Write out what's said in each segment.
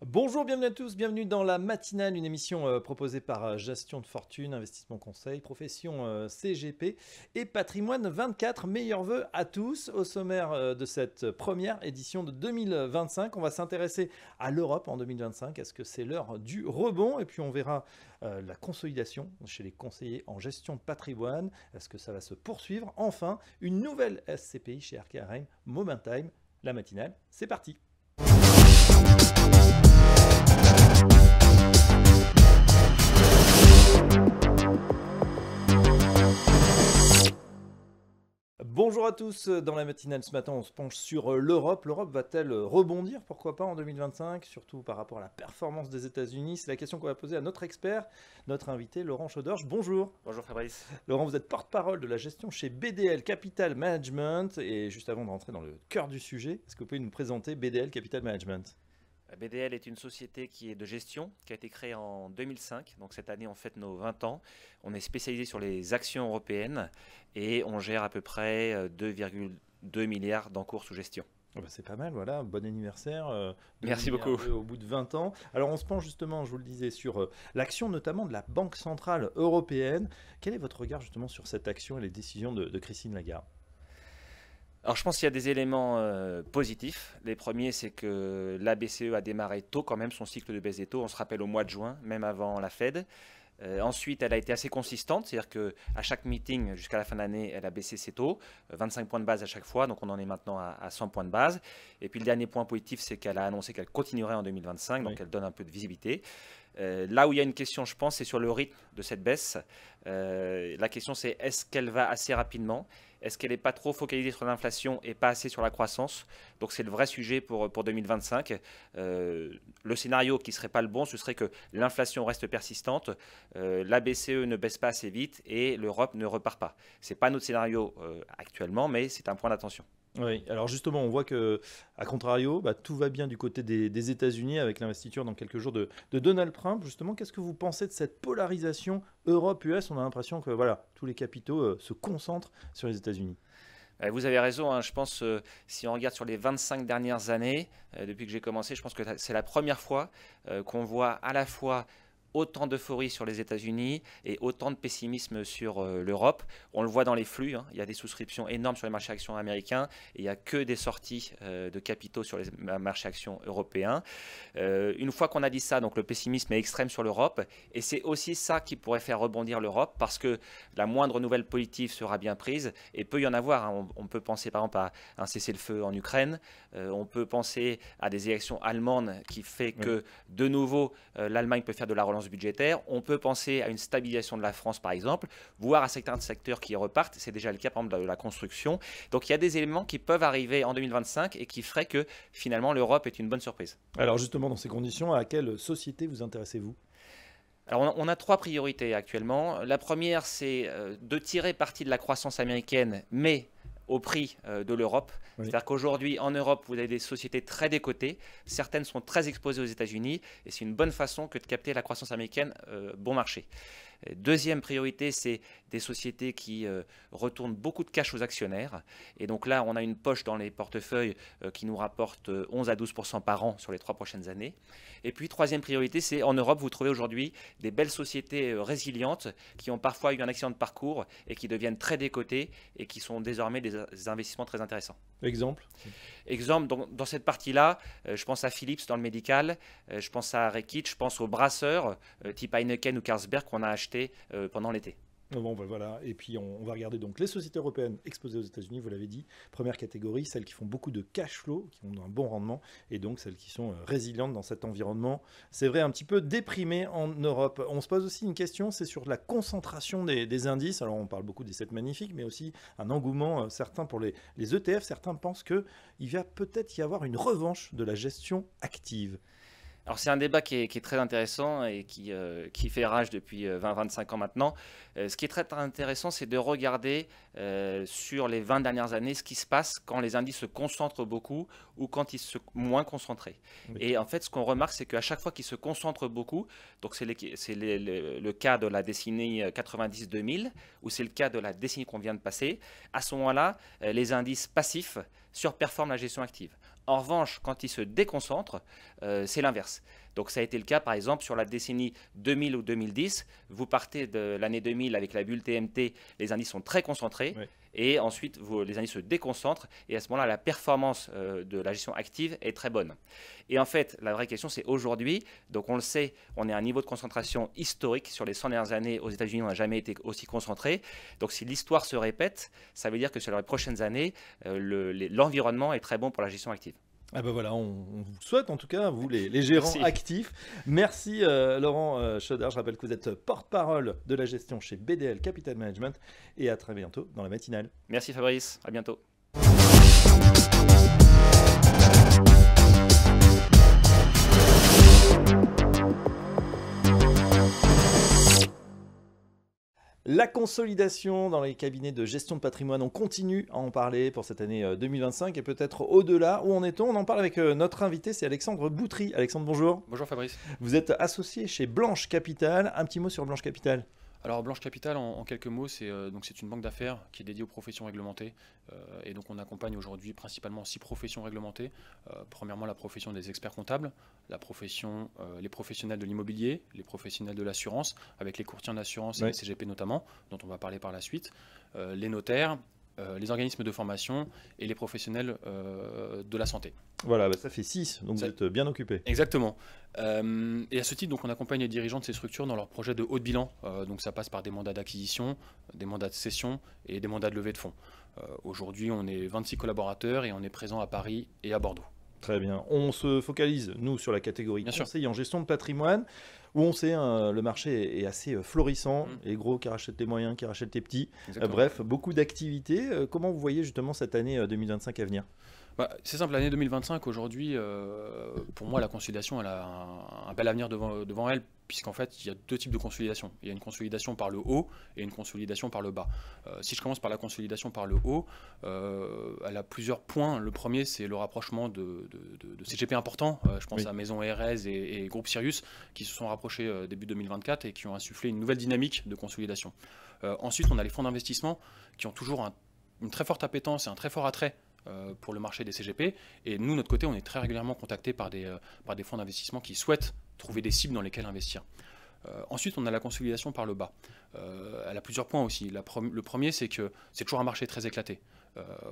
Bonjour, bienvenue à tous, bienvenue dans la matinale, une émission proposée par Gestion de Fortune, Investissement Conseil, Profession CGP et Patrimoine 24. Meilleurs vœux à tous. Au sommaire de cette première édition de 2025, on va s'intéresser à l'Europe en 2025. Est-ce que c'est l'heure du rebond? Et puis on verra la consolidation chez les conseillers en gestion de patrimoine. Est-ce que ça va se poursuivre? Enfin, une nouvelle SCPI chez RKRM, Time. La matinale, c'est parti. Bonjour à tous, dans la matinale ce matin on se penche sur l'Europe. L'Europe va-t-elle rebondir, pourquoi pas en 2025, surtout par rapport à la performance des États-Unis? C'est la question qu'on va poser à notre expert, notre invité Laurent Chaudorge. Bonjour. Bonjour Fabrice. Laurent, vous êtes porte-parole de la gestion chez BDL Capital Management. Et juste avant de rentrer dans le cœur du sujet, est-ce que vous pouvez nous présenter BDL Capital Management? BDL est une société qui est de gestion, qui a été créée en 2005. Donc cette année, on fête nos 20 ans. On est spécialisé sur les actions européennes et on gère à peu près 2,2 milliards d'encours sous gestion. Oh bah c'est pas mal, voilà, bon anniversaire. Merci beaucoup. Au bout de 20 ans. Alors on se penche justement, je vous le disais, sur l'action notamment de la Banque Centrale Européenne. Quel est votre regard justement sur cette action et les décisions de Christine Lagarde? Alors je pense qu'il y a des éléments positifs. Les premiers, c'est que la BCE a démarré tôt quand même son cycle de baisse des taux. On se rappelle au mois de juin, même avant la Fed. Ensuite, elle a été assez consistante, c'est-à-dire qu'à chaque meeting jusqu'à la fin de l'année, elle a baissé ses taux, 25 points de base à chaque fois, donc on en est maintenant à 100 points de base. Et puis le dernier point positif, c'est qu'elle a annoncé qu'elle continuerait en 2025, donc Oui. elle donne un peu de visibilité. Là où il y a une question, je pense, c'est sur le rythme de cette baisse. La question, c'est est-ce qu'elle va assez rapidement? Est-ce qu'elle n'est pas trop focalisée sur l'inflation et pas assez sur la croissance? Donc c'est le vrai sujet pour 2025. Le scénario qui ne serait pas le bon, ce serait que l'inflation reste persistante, la BCE ne baisse pas assez vite et l'Europe ne repart pas. Ce n'est pas notre scénario actuellement, mais c'est un point d'attention. Oui, alors justement, on voit que, à contrario, bah, tout va bien du côté des États-Unis avec l'investiture dans quelques jours de Donald Trump. Justement, qu'est-ce que vous pensez de cette polarisation Europe-US? On a l'impression que voilà, tous les capitaux se concentrent sur les États-Unis. Vous avez raison, hein, je pense, si on regarde sur les 25 dernières années, depuis que j'ai commencé, je pense que c'est la première fois qu'on voit à la fois autant d'euphorie sur les États-Unis et autant de pessimisme sur l'Europe. On le voit dans les flux, hein. Il y a des souscriptions énormes sur les marchés actions américains et il n'y a que des sorties de capitaux sur les marchés actions européens. Une fois qu'on a dit ça, donc le pessimisme est extrême sur l'Europe et c'est aussi ça qui pourrait faire rebondir l'Europe parce que la moindre nouvelle politique sera bien prise et peut y en avoir, hein. On peut penser par exemple à un cessez-le-feu en Ukraine, on peut penser à des élections allemandes qui fait que de nouveau l'Allemagne peut faire de la relance budgétaire. On peut penser à une stabilisation de la France, par exemple, voire à certains secteurs qui repartent. C'est déjà le cas, par exemple, de la construction. Donc, il y a des éléments qui peuvent arriver en 2025 et qui feraient que, finalement, l'Europe est une bonne surprise. Alors justement, dans ces conditions, à quelle société vous intéressez-vous? Alors, on a trois priorités actuellement. La première, c'est de tirer parti de la croissance américaine, mais au prix de l'Europe. Oui. C'est-à-dire qu'aujourd'hui, en Europe, vous avez des sociétés très décotées. Certaines sont très exposées aux États-Unis et c'est une bonne façon que de capter la croissance américaine bon marché. Deuxième priorité, c'est des sociétés qui retournent beaucoup de cash aux actionnaires. Et donc là, on a une poche dans les portefeuilles qui nous rapporte 11 à 12% par an sur les 3 prochaines années. Et puis, troisième priorité, c'est en Europe, vous trouvez aujourd'hui des belles sociétés résilientes qui ont parfois eu un accident de parcours et qui deviennent très décotées et qui sont désormais des investissements très intéressants. Exemple? Exemple, dans cette partie-là, je pense à Philips dans le médical, je pense à Reckitt, je pense aux brasseurs type Heineken ou Carlsberg qu'on a acheté pendant l'été. Bon, ben voilà. Et puis on va regarder donc les sociétés européennes exposées aux États-Unis, vous l'avez dit. Première catégorie, celles qui font beaucoup de cash flow, qui ont un bon rendement, et donc celles qui sont résilientes dans cet environnement. C'est vrai, un petit peu déprimé en Europe. On se pose aussi une question, c'est sur la concentration des indices. Alors on parle beaucoup des 7 magnifiques, mais aussi un engouement certain pour les ETF. Certains pensent qu'il va peut-être y avoir une revanche de la gestion active. Alors c'est un débat qui est très intéressant et qui fait rage depuis 20-25 ans maintenant. Ce qui est très intéressant, c'est de regarder sur les 20 dernières années ce qui se passe quand les indices se concentrent beaucoup ou quand ils sont moins concentrés. Oui. Et en fait, ce qu'on remarque, c'est qu'à chaque fois qu'ils se concentrent beaucoup, donc c'est le cas de la décennie 90-2000 ou c'est le cas de la décennie qu'on vient de passer, à ce moment-là, les indices passifs surperforment la gestion active. En revanche, quand ils se déconcentrent, c'est l'inverse. Donc ça a été le cas par exemple sur la décennie 2000 ou 2010. Vous partez de l'année 2000 avec la bulle TMT, les indices sont très concentrés. Oui. Et ensuite, les indices se déconcentrent et à ce moment-là, la performance de la gestion active est très bonne. Et en fait, la vraie question, c'est aujourd'hui, donc on le sait, on est à un niveau de concentration historique. Sur les 100 dernières années, aux États-Unis, on n'a jamais été aussi concentré. Donc si l'histoire se répète, ça veut dire que sur les prochaines années, l'environnement est très bon pour la gestion active. Ah ben voilà, on vous souhaite en tout cas, vous les gérants Merci. actifs. Merci Laurent Chaudard, je rappelle que vous êtes porte-parole de la gestion chez BDL Capital Management et à très bientôt dans la matinale. Merci Fabrice, à bientôt. La consolidation dans les cabinets de gestion de patrimoine, on continue à en parler pour cette année 2025 et peut-être au-delà. Où en est-on? On en parle avec notre invité, c'est Alexandre Boutry. Alexandre, bonjour. Bonjour Fabrice. Vous êtes associé chez Blanche Capital. Un petit mot sur Blanche Capital. Alors Blanche Capital, en quelques mots, c'est une banque d'affaires qui est dédiée aux professions réglementées. Et donc on accompagne aujourd'hui principalement 6 professions réglementées. Premièrement, la profession des experts comptables, les professionnels de l'immobilier, les professionnels de l'assurance, avec les courtiers en assurance et les CGP notamment, dont on va parler par la suite, les notaires, les organismes de formation et les professionnels de la santé. Voilà, ça fait 6, donc vous êtes bien occupé. Exactement. Et à ce titre, donc, on accompagne les dirigeants de ces structures dans leurs projets de haut de bilan. Donc ça passe par des mandats d'acquisition, des mandats de cession et des mandats de levée de fonds. Aujourd'hui, on est 26 collaborateurs et on est présent à Paris et à Bordeaux. Très bien. On se focalise, nous, sur la catégorie conseil en gestion de patrimoine, où on sait le marché est assez florissant, les gros qui rachètent les moyens, qui rachètent les petits. Bref, beaucoup d'activités. Comment vous voyez justement cette année 2025 à venir? C'est simple, l'année 2025, aujourd'hui, pour moi, la consolidation, elle a un bel avenir devant elle, puisqu'en fait, il y a 2 types de consolidation. Il y a une consolidation par le haut et une consolidation par le bas. Si je commence par la consolidation par le haut, elle a plusieurs points. Le premier, c'est le rapprochement de CGP importants. Je pense à Maison Erez et Groupe Sirius, qui se sont rapprochés début 2024 et qui ont insufflé une nouvelle dynamique de consolidation. Ensuite, on a les fonds d'investissement qui ont toujours une très forte appétence et un très fort attrait pour le marché des CGP. Et nous, de notre côté, on est très régulièrement contactés par des fonds d'investissement qui souhaitent trouver des cibles dans lesquelles investir. Ensuite, on a la consolidation par le bas. Elle a plusieurs points aussi. Le premier, c'est que c'est toujours un marché très éclaté.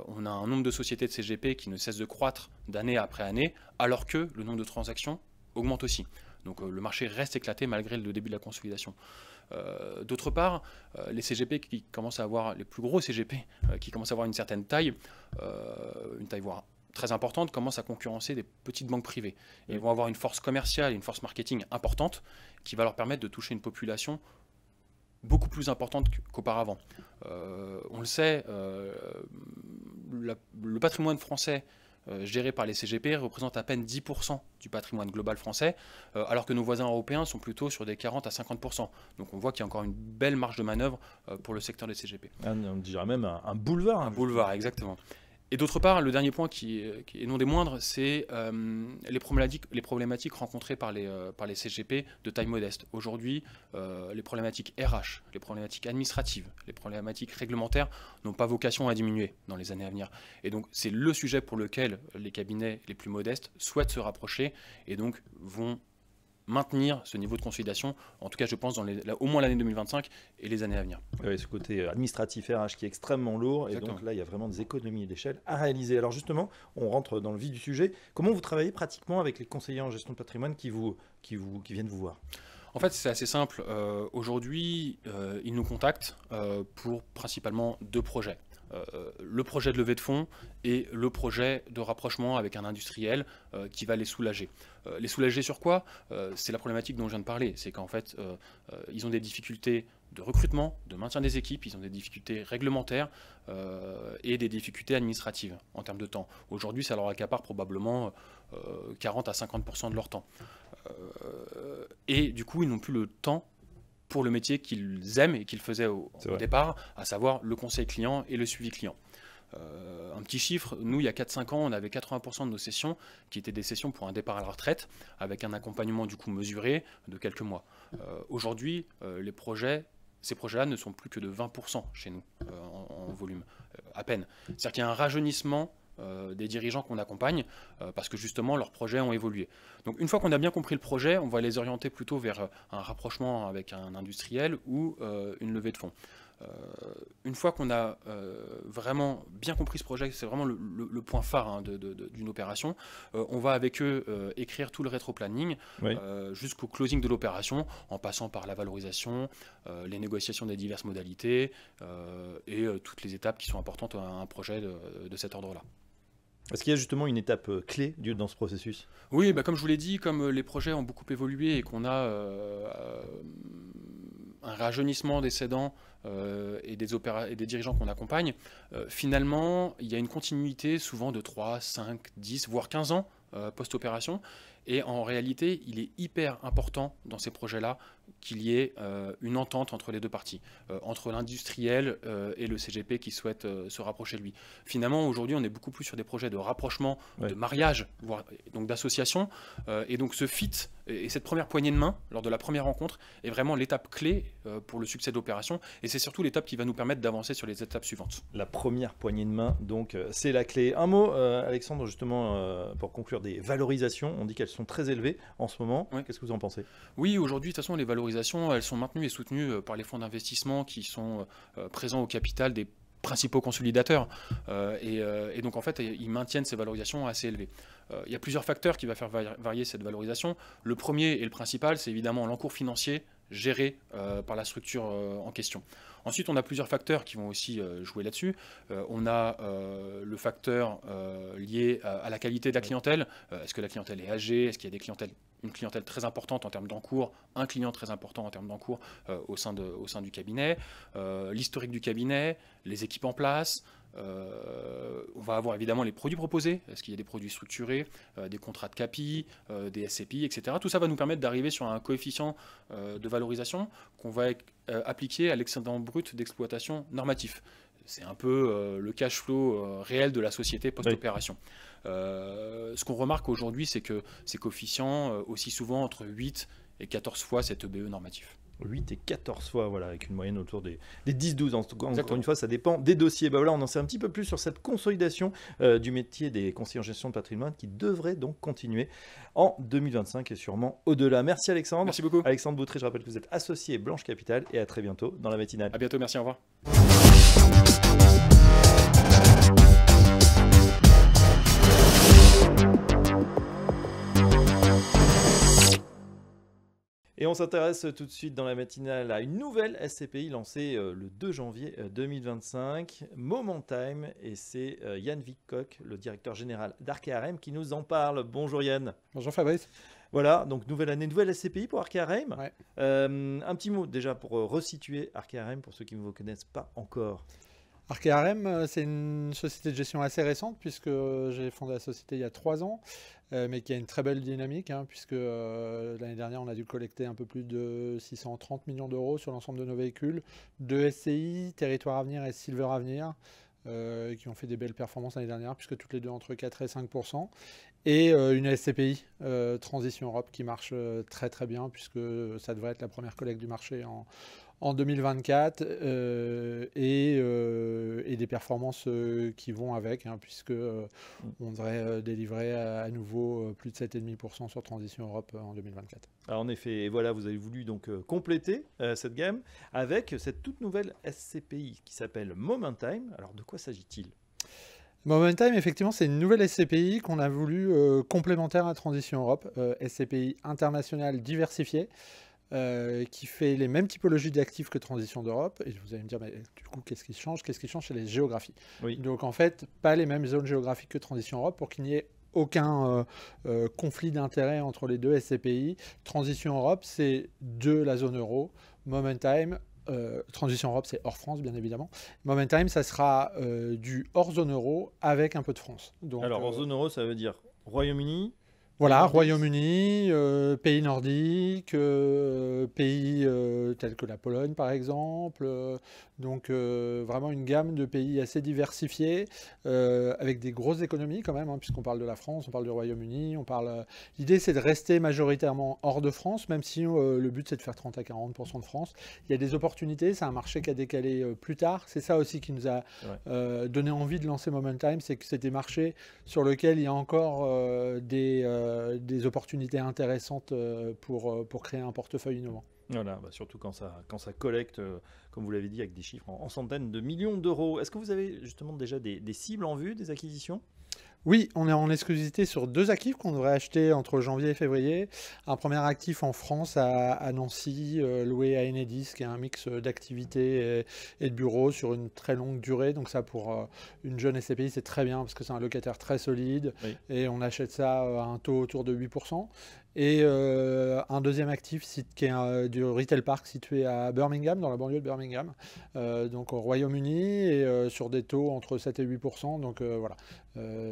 On a un nombre de sociétés de CGP qui ne cesse de croître d'année après année, alors que le nombre de transactions augmente aussi. Donc le marché reste éclaté malgré le début de la consolidation. D'autre part, les CGP qui commencent à avoir, les plus gros CGP qui commencent à avoir une certaine taille, voire très importante, commencent à concurrencer des petites banques privées. Ils vont avoir une force commerciale et une force marketing importante qui va leur permettre de toucher une population beaucoup plus importante qu'auparavant. On le sait, le patrimoine français géré par les CGP représente à peine 10% du patrimoine global français, alors que nos voisins européens sont plutôt sur des 40 à 50%. Donc on voit qu'il y a encore une belle marge de manœuvre pour le secteur des CGP. On dirait même un boulevard. Un boulevard, exactement. Et d'autre part, le dernier point qui est non des moindres, c'est les problématiques rencontrées par les CGP de taille modeste. Aujourd'hui, les problématiques RH, les problématiques administratives, les problématiques réglementaires n'ont pas vocation à diminuer dans les années à venir. Et donc, c'est le sujet pour lequel les cabinets les plus modestes souhaitent se rapprocher et donc vont maintenir ce niveau de consolidation, en tout cas je pense au moins l'année 2025 et les années à venir. Oui, ce côté administratif RH qui est extrêmement lourd. Exactement. Et donc là il y a vraiment des économies d'échelle à réaliser. Alors justement, on rentre dans le vif du sujet. Comment vous travaillez pratiquement avec les conseillers en gestion de patrimoine qui viennent vous voir? En fait, c'est assez simple. Aujourd'hui, ils nous contactent pour principalement 2 projets. Le projet de levée de fonds et le projet de rapprochement avec un industriel qui va les soulager. Les soulager sur quoi? C'est la problématique dont je viens de parler. C'est qu'en fait, ils ont des difficultés de recrutement, de maintien des équipes, ils ont des difficultés réglementaires et des difficultés administratives en termes de temps. Aujourd'hui, ça leur accapare probablement 40 à 50% de leur temps. Et du coup, ils n'ont plus le temps pour le métier qu'ils aiment et qu'ils faisaient au départ, à savoir le conseil client et le suivi client. Un petit chiffre, nous, il y a 4-5 ans, on avait 80% de nos sessions qui étaient des sessions pour un départ à la retraite, avec un accompagnement du coup mesuré de quelques mois. Aujourd'hui, ces projets-là ne sont plus que de 20% chez nous, en volume, à peine. C'est-à-dire qu'il y a un rajeunissement des dirigeants qu'on accompagne, parce que justement leurs projets ont évolué. Donc une fois qu'on a bien compris le projet, on va les orienter plutôt vers un rapprochement avec un industriel ou une levée de fonds. Une fois qu'on a vraiment bien compris ce projet, c'est vraiment le point phare d'une opération, on va avec eux écrire tout le rétro-planning jusqu'au closing de l'opération, en passant par la valorisation, les négociations des diverses modalités et toutes les étapes qui sont importantes à un projet de cet ordre-là. Est-ce qu'il y a justement une étape clé dans ce processus? Oui, comme je vous l'ai dit, comme les projets ont beaucoup évolué et qu'on a un rajeunissement des cédants et des dirigeants qu'on accompagne, finalement, il y a une continuité souvent de 3, 5, 10, voire 15 ans post-opération. Et en réalité, il est hyper important dans ces projets-là qu'il y ait une entente entre les deux parties, entre l'industriel et le CGP qui souhaite se rapprocher de lui. Finalement, aujourd'hui, on est beaucoup plus sur des projets de rapprochement, de mariage, voire donc d'association. Et donc ce fit et cette première poignée de main lors de la première rencontre est vraiment l'étape clé pour le succès de l'opération. Et c'est surtout l'étape qui va nous permettre d'avancer sur les étapes suivantes. La première poignée de main, donc c'est la clé. Un mot, Alexandre, justement, pour conclure, des valorisations. On dit qu'elles sont très élevées en ce moment. Qu'est-ce que vous en pensez? Oui, aujourd'hui, de toute façon, les valorisations, elles sont maintenues et soutenues par les fonds d'investissement qui sont présents au capital des principaux consolidateurs. Et donc, en fait, ils maintiennent ces valorisations assez élevées. Il y a plusieurs facteurs qui vont faire varier cette valorisation. Le premier et le principal, c'est évidemment l'encours financier géré par la structure en question. Ensuite, on a plusieurs facteurs qui vont aussi jouer là-dessus. On a le facteur lié à la qualité de la clientèle. Est-ce que la clientèle est âgée? Est-ce qu'il y a une clientèle très importante en termes d'encours, un client très important en termes d'encours au sein du cabinet, l'historique du cabinet, les équipes en place. On va avoir évidemment les produits proposés. Est-ce qu'il y a des produits structurés, des contrats de CAPI, des SCPI, etc. Tout ça va nous permettre d'arriver sur un coefficient de valorisation qu'on va appliquer à l'excédent brut d'exploitation normatif. C'est un peu le cash flow réel de la société post-opération. Ce qu'on remarque aujourd'hui, c'est que ces coefficients oscillent souvent entre 8 et 14 fois cet EBE normatif. 8 et 14 fois, voilà, avec une moyenne autour des 10-12. Encore une fois, ça dépend des dossiers. Voilà, on en sait un petit peu plus sur cette consolidation du métier des conseillers en gestion de patrimoine qui devrait donc continuer en 2025 et sûrement au-delà. Merci Alexandre. Merci beaucoup. Alexandre Boutré, je rappelle que vous êtes associé Blanche Capital et à très bientôt dans la matinale. À bientôt, merci, au revoir. Et on s'intéresse tout de suite dans la matinale à une nouvelle SCPI lancée le 2 janvier 2025, Momentime, et c'est Yann Vickoc, le directeur général d'Arkéarem, qui nous en parle. Bonjour Yann. Bonjour Fabrice. Voilà, donc nouvelle année, nouvelle SCPI pour Arkéarem. Ouais. Un petit mot déjà pour resituer Arkéarem pour ceux qui ne vous connaissent pas encore. Arkéarem, c'est une société de gestion assez récente puisque j'ai fondé la société il y a 3 ans, mais qui a une très belle dynamique, puisque l'année dernière, on a dû collecter un peu plus de 630 millions d'euros sur l'ensemble de nos véhicules, 2 SCI, Territoire Avenir et Silver Avenir, qui ont fait des belles performances l'année dernière, puisque toutes les deux entre 4 et 5%. Et une SCPI, Transition Europe, qui marche très très bien, puisque ça devrait être la première collecte du marché en 2024, et des performances qui vont avec, puisque on devrait délivrer à nouveau plus de 7,5% sur Transition Europe en 2024. Alors en effet, voilà, vous avez voulu donc compléter cette gamme avec cette toute nouvelle SCPI qui s'appelle Momentime. Alors de quoi s'agit-il ? Momentime, effectivement, c'est une nouvelle SCPI qu'on a voulu complémentaire à Transition Europe, SCPI internationale diversifiée, qui fait les mêmes typologies d'actifs que Transition d'Europe. Et vous allez me dire, mais, du coup, qu'est-ce qui change? Qu'est-ce qui change? C'est les géographies. Oui. Donc en fait, pas les mêmes zones géographiques que Transition Europe pour qu'il n'y ait aucun conflit d'intérêts entre les deux SCPI. Transition Europe, c'est de la zone euro. Momentime, Transition Europe, c'est hors France, bien évidemment. Momentime, ça sera du hors zone euro avec un peu de France. Donc, alors, hors zone euro, ça veut dire Royaume-Uni, Voilà, Nordiques. Royaume-Uni, pays nordiques, pays tels que la Pologne par exemple. Donc vraiment une gamme de pays assez diversifiés, avec des grosses économies quand même, hein, puisqu'on parle de la France, on parle du Royaume-Uni, L'idée c'est de rester majoritairement hors de France, même si le but c'est de faire 30 à 40% de France. Il y a des opportunités, c'est un marché qui a décalé plus tard. C'est ça aussi qui nous a donné envie de lancer Momentime, c'est que c'est des marchés sur lesquels il y a encore des opportunités intéressantes pour créer un portefeuille innovant. Voilà, surtout quand ça collecte, comme vous l'avez dit, avec des chiffres en centaines de millions d'euros. Est-ce que vous avez justement déjà des cibles en vue, des acquisitions ? Oui, on est en exclusivité sur 2 actifs qu'on devrait acheter entre janvier et février. Un premier actif en France à Nancy, loué à Enedis, qui est un mix d'activités et de bureaux sur une très longue durée. Donc ça, pour une jeune SCPI, c'est très bien parce que c'est un locataire très solide. Oui. Et on achète ça à un taux autour de 8%. Et un deuxième actif qui est du Retail Park situé à Birmingham, dans la banlieue de Birmingham, donc au Royaume-Uni, et sur des taux entre 7 et 8%. Donc voilà,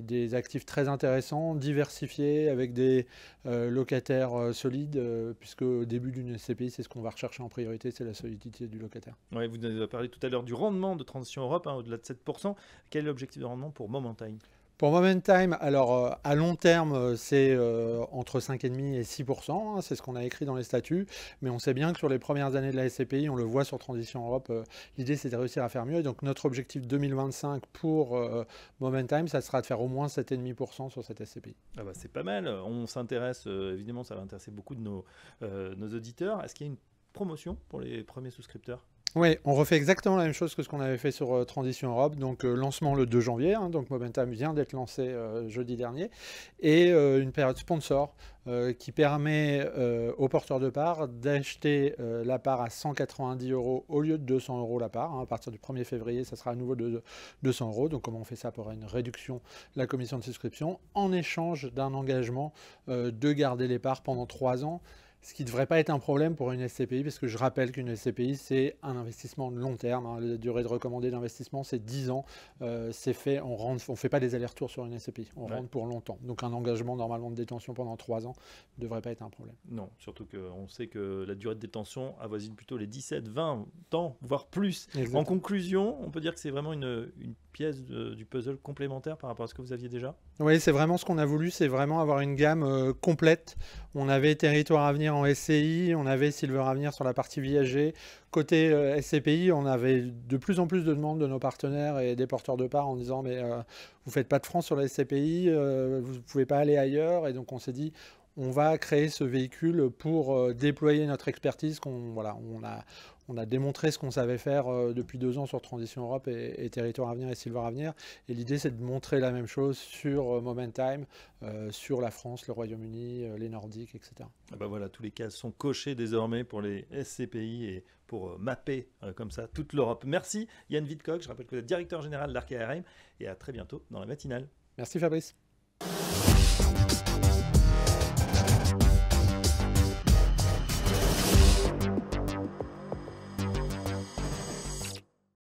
des actifs très intéressants, diversifiés, avec des locataires solides, puisque au début d'une SCPI, c'est ce qu'on va rechercher en priorité, c'est la solidité du locataire. Ouais, vous avez parlé tout à l'heure du rendement de Transition Europe, au-delà de 7%. Quel est l'objectif de rendement pour Momentime ? Pour Momentime, alors à long terme, c'est entre 5,5 et 6%, hein, c'est ce qu'on a écrit dans les statuts, mais on sait bien que sur les premières années de la SCPI, on le voit sur Transition Europe, l'idée c'est de réussir à faire mieux, et donc notre objectif 2025 pour Momentime, ça sera de faire au moins 7,5% sur cette SCPI. Ah bah, c'est pas mal, on s'intéresse, évidemment ça va intéresser beaucoup de nos auditeurs. Est-ce qu'il y a une promotion pour les premiers souscripteurs ? Oui, on refait exactement la même chose que ce qu'on avait fait sur Transition Europe, donc lancement le 2 janvier, hein, donc Momentime vient d'être lancé jeudi dernier, et une période sponsor qui permet aux porteurs de parts d'acheter la part à 190 € au lieu de 200 € la part, hein. À partir du 1er février, ça sera à nouveau de 200 €, donc comment on fait ça pour une réduction de la commission de souscription, en échange d'un engagement de garder les parts pendant 3 ans. Ce qui ne devrait pas être un problème pour une SCPI, parce que je rappelle qu'une SCPI, c'est un investissement de long terme, hein. La durée de recommandée d'investissement, c'est 10 ans. C'est fait, on ne fait pas des allers-retours sur une SCPI, on rentre pour longtemps. Donc un engagement normalement de détention pendant 3 ans ne devrait pas être un problème. Non, surtout qu'on sait que la durée de détention avoisine plutôt les 17, 20 ans, voire plus. Exactement. En conclusion, on peut dire que c'est vraiment une pièce du puzzle complémentaire par rapport à ce que vous aviez déjà ? Oui, c'est vraiment ce qu'on a voulu, c'est vraiment avoir une gamme complète. On avait Territoire Avenir en SCI, on avait Silver Avenir sur la partie viager. Côté SCPI, on avait de plus en plus de demandes de nos partenaires et des porteurs de parts en disant mais vous ne faites pas de France sur la SCPI, vous ne pouvez pas aller ailleurs. Et donc on s'est dit on va créer ce véhicule pour déployer notre expertise. On a démontré ce qu'on savait faire depuis 2 ans sur Transition Europe et Territoire Avenir et Silver Avenir. Et l'idée, c'est de montrer la même chose sur Momentime, sur la France, le Royaume-Uni, les Nordiques, etc. Ah bah voilà, tous les cases sont cochées désormais pour les SCPI et pour mapper comme ça toute l'Europe. Merci Yann Vidcock, je rappelle que vous êtes directeur général d'Arc ARM et à très bientôt dans la matinale. Merci Fabrice.